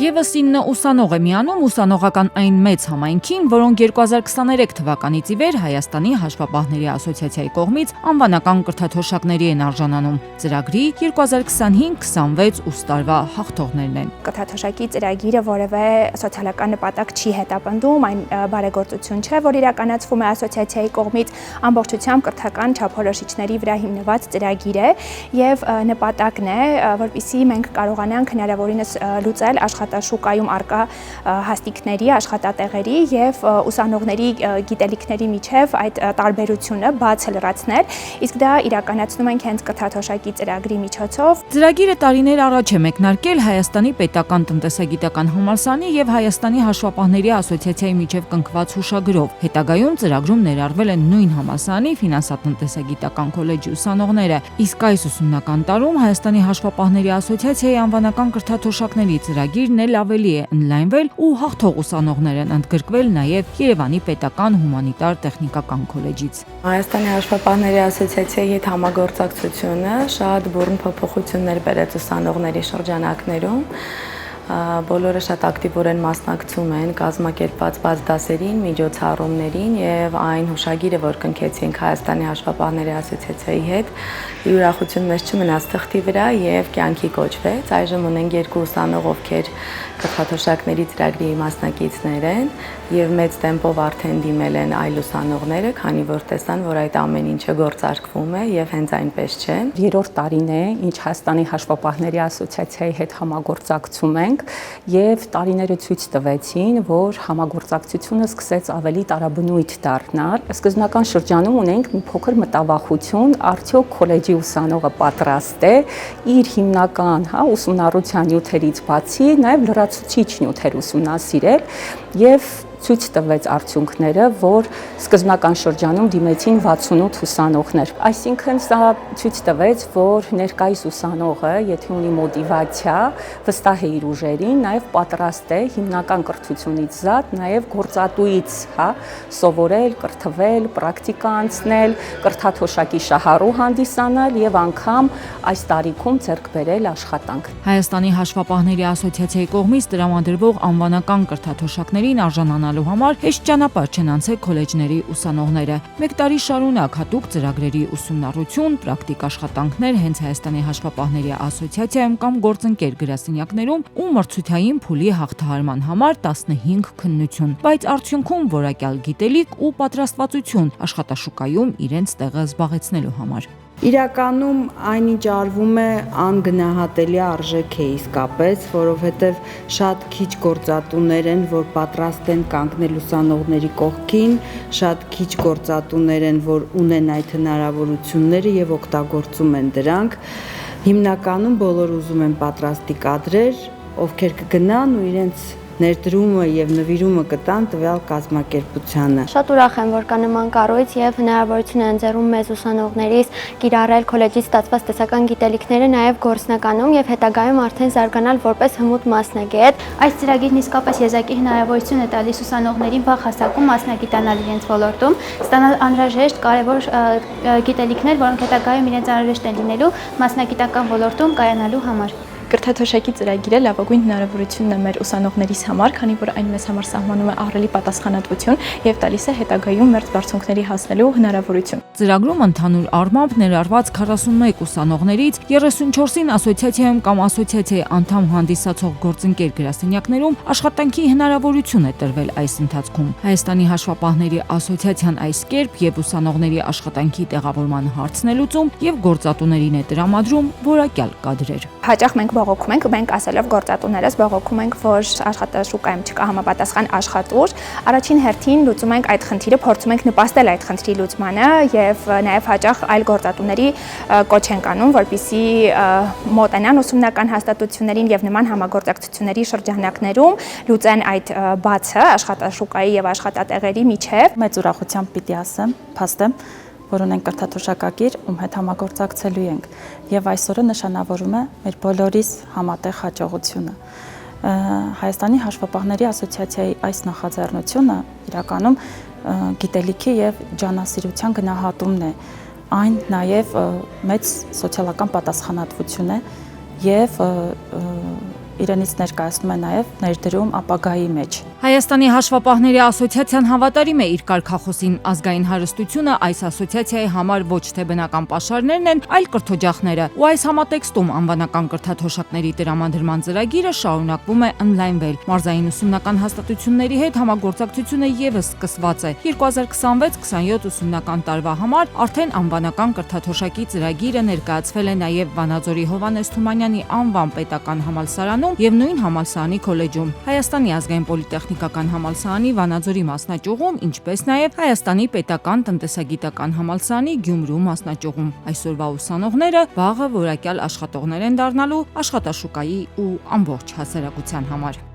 Եվս 9 ուսանող է միանում ուսանողական այն մեծ համայնքին, որոնք 2023 թվականից ի վեր Հայաստանի հաշվապահների ասոցիացիայի կողմից անվանական կրթաթոշակների են արժանանում։ Ծրագրի 2025-26 ուսանող տարվա հաղթողներն են։ Կրթաթոշակի ծրագիրը որևէ սոցիալական նպատակ չի հետապնդում, այն բարեգործություն չէ, որ իրականացվում է ասոցիացիայի կողմից, ամբողջությամբ կրթական չափորոշիչների վրա հիմնված ծրագիր է եւ նպատակն է, որպեսզի մենք կարողանանք հնարավորինս լուծել աշխատաշուկայում առկա հաստիկների, աշխատատեղերի եւ ուսանողների գիտելիքների միջև այդ տարբերությունը բացը լրացնել, իսկ դա իրականացնում ենք հենց կրթաթոշակի ծրագրի միջոցով։ Ծրագիրը տարիներ առաջ է մեկնարկել Հայաստանի պետական տնտեսագիտական համալսարանի եւ Հայաստանի հաշվապահների ասոցիացիայի միջև կնքված հուշագրով։ Հետագայում ծրագրում ներառվել են նույն համալսարանի ֆինանսատնտեսագիտական քոլեջի ուսանողները, իսկ այս ուսումնական տարում Հայաստանի հաշվապահների ասոցիացիայի անվանական կրթաթոշակների ծրագիրն էլ ավելի է ընդլայնվել ու հաղթող ուսանողներ են ընդգրկվել նաեւ Երևանի պետական հումանիտար տեխնիկական քոլեջից։ Հայաստանի հաշվապահների ասոցիացիայի հետ համագործակցությունը շատ բուռն փոփոխություններ բերեց ուսանողների շրջանակներում, բոլորը շատ ակտիվորեն մասնակցում են կազմակերպված բաց դասերին, միջոցառումներին եւ այն հուշագիրը, որ կնքեցինք Հայաստանի հաշվապահների ասոցիացիայի հետ, ուրախություն մեզ չմնաց թղթի վրա եւ կյանքի կոչվեց։ Այժմ ունենք 2 ուսանող, ովքեր կրթաթոշակների ծրագրի մասնակիցներ են եւ մեծ տեմպով արդեն դիմել են այլ ուսանողները, քանի որ տեսան, որ այդ ամեն ինչը գործարկվում է եւ հենց այնպես չէ։ Երրորդ տարին է, ինչ Հայաստանի հաշվապահների ասոցիացիայի հետ համագործակցում ենք եւ տարիները ցույց տվեցին, որ համագործակցությունը սկսեց ավելի տարաբնույթ դառնալ։ Սկզբնական շրջանում ունենք մի փոքր մտավախություն, արդյոք քոլեջի ուսանողը պատրաստ է իր հիմնական, ուսումնառության նյութերից բացի նաեւ լրացուցիչ նյութեր ուսումնասիրել եւ ցույց տվեց արդյունքները, որ սկզբնական շրջանում դիմեցին 68 ուսանողներ։ Այսինքն սա ցույց տվեց, որ ներկայիս ուսանողը, եթե ունի մոտիվացիա, վստահ է իր ուժերին, նաև պատրաստ է հիմնական կրթությունից զատ, նաև գործատուից, սովորել, կրթվել, պրակտիկա անցնել, կրթաթոշակի շահառու հանդիսանալ եւ անգամ այս տարիքում ձեռք բերել աշխատանք։ Հայաստանի հաշվապահների ասոցիացիայի կողմից տրամադրվող անվանական կրթաթոշակներին արժանանալու համար հեշտ ճանապարհ չեն անցել քոլեջների ուսանողները։ Մեկ տարի շարունակ հատուկ ծրագրերի ուսումնառություն, պրակտիկ աշխատանքներ հենց Հայաստանի հաշվապահների ասոցիացիայում կամ գործընկեր գրասենյակներում ու մրցութային փուլի հաղթահարման համար 15 քննություն, բայց արդյունքում որակյալ գիտելիք ու պատրաստվածություն աշխատաշուկայում իրենց տեղը զբաղեցնելու համար։ Իրականում այնինչ արվում է անգնահատելի արժեք է իսկապես, որովհետև շատ քիչ գործատուներ են, որ պատրաստ են կանգնել ուսանողների կողքին, շատ քիչ գործատուներ են, որ ունեն այդ հնարավորությունները եւ օգտագործում են դրանք։ Հիմնականում բոլոր ուզում են պատրաստի կադրեր, ովքեր կգնան ու իրենց ներդրումը եւ նվիրումը կտան տվյալ կազմակերպությանը։ Շատ ուրախ եմ, որ կա նման կառույց եւ հնարավորություն է ընձեռում մեզ ուսանողներից կիրառել քոլեջից ստացված տեսական գիտելիքները նաեւ գործնականում եւ հետագայում արդեն զարգանալ որպես հմուտ մասնագետ։ Այս ծրագիրն իսկապես եզակի հնարավորություն է տալիս ուսանողներին վաղ հասակում մասնագիտանալ իրենց ոլորտում, ստանալ անհրաժեշտ կարեւոր գիտելիքներ, որոնք հետագայում իրենց անհրաժեշտ են լինելու մասնագիտական ոլորտում կայանալու համար։ Կրթաթոշակի ծրագիրը լավագույն հնարավորությունն է մեր ուսանողներիս համար, քանի որ այն մեզ համար սահմանում է ահռելի պատասխանատվություն եւ տալիս է հետագայում մեր բարձունքների հասնելու հնարավորություն։ Ծրագրում ընդհանուր առմամբ ներառված 41 ուսանողներից 34-ին ասոցիացիայում կամ ասոցիացիայի անդամ հանդիսացող գործընկեր գրասենյակներում աշխատանքի հնարավորություն է տրվել այս ընթացքում։ Հայաստանի հաշվապահների ասոցիացիան այս կերպ եւ ուսանողների աշխատանքի տեղավորման հարցն է լուծում եւ գործատուներին է տրամադրում որակյալ կադրեր։ Հաճախ մենք բողոքում ենք, մենք ասելով գործատուներս բողոքում ենք, որ աշխատաշուկայում չկա համապատասխան աշխատուժ։ Առաջին հերթին լուծում ենք այդ խնդիրը, փորձում ենք նպաստել այդ խնդրի լուծմանը եւ նաեւ հաճախ այլ գործատուների կոչ ենք անում, որպեսզի մոտենան ուսումնական հաստատություններին եւ նման համագործակցությունների շրջանակներում լուծեն այդ բացը աշխատաշուկայի եւ աշխատատեղերի միջև։ Մեծ ուրախությամբ պիտի ասեմ, փաստեմ, որ ունենք կրթաթոշակագիր, ում հետ համագործակցելու ենք եւ այսօրը նշանավորում է մեր բոլորիս համատեղ հաջողությունը։ Հայաստանի հաշվապահների ասոցիացիայի այս նախաձեռնությունը իրականում գիտելիքի եւ ջանասիրության գնահատումն է, այն նաեւ մեծ սոցիալական պատասխանատվություն է եւ իրենից ներկայացնում է նաև ներդրում ապագայի մեջ։ Հայաստանի հաշվապահների ասոցիացիան հավատարիմ է իր կարգախոսին ազգային հարստությունը այս ասոցիացիայի համար ոչ թե բնական պաշարներն են, այլ կրթօջախները, ու այս համատեքստում անվանական կրթաթոշակների տրամադրման ծրագիրը շարունակվում է ընդլայնվել։ Մարզային ուսումնական հաստատությունների հետ համագործակցությունը եւս սկսված է։ 2026-27 ուսումնական տարվա համար արդեն անվանական կրթաթոշակի ծրագիրը ներկայացվել է նաև Վանաձորի Հովհաննես Թումանյանի անվան պետական համալսարանում եւ նույն համալսարանի քոլեջում, Հայաստանի ազգային պոլիտեխնիկական համալսարանի Վանաձորի մասնաճյուղում, ինչպես նաև Հայաստանի պետական տնտեսագիտական համալսարանի Գյումրու մասնաճյուղում։ Այսօրվա ուսանողները վաղը որակյալ աշխատողներ են դառնալու աշխատաշուկայի ու ամբողջ հասարակության համար։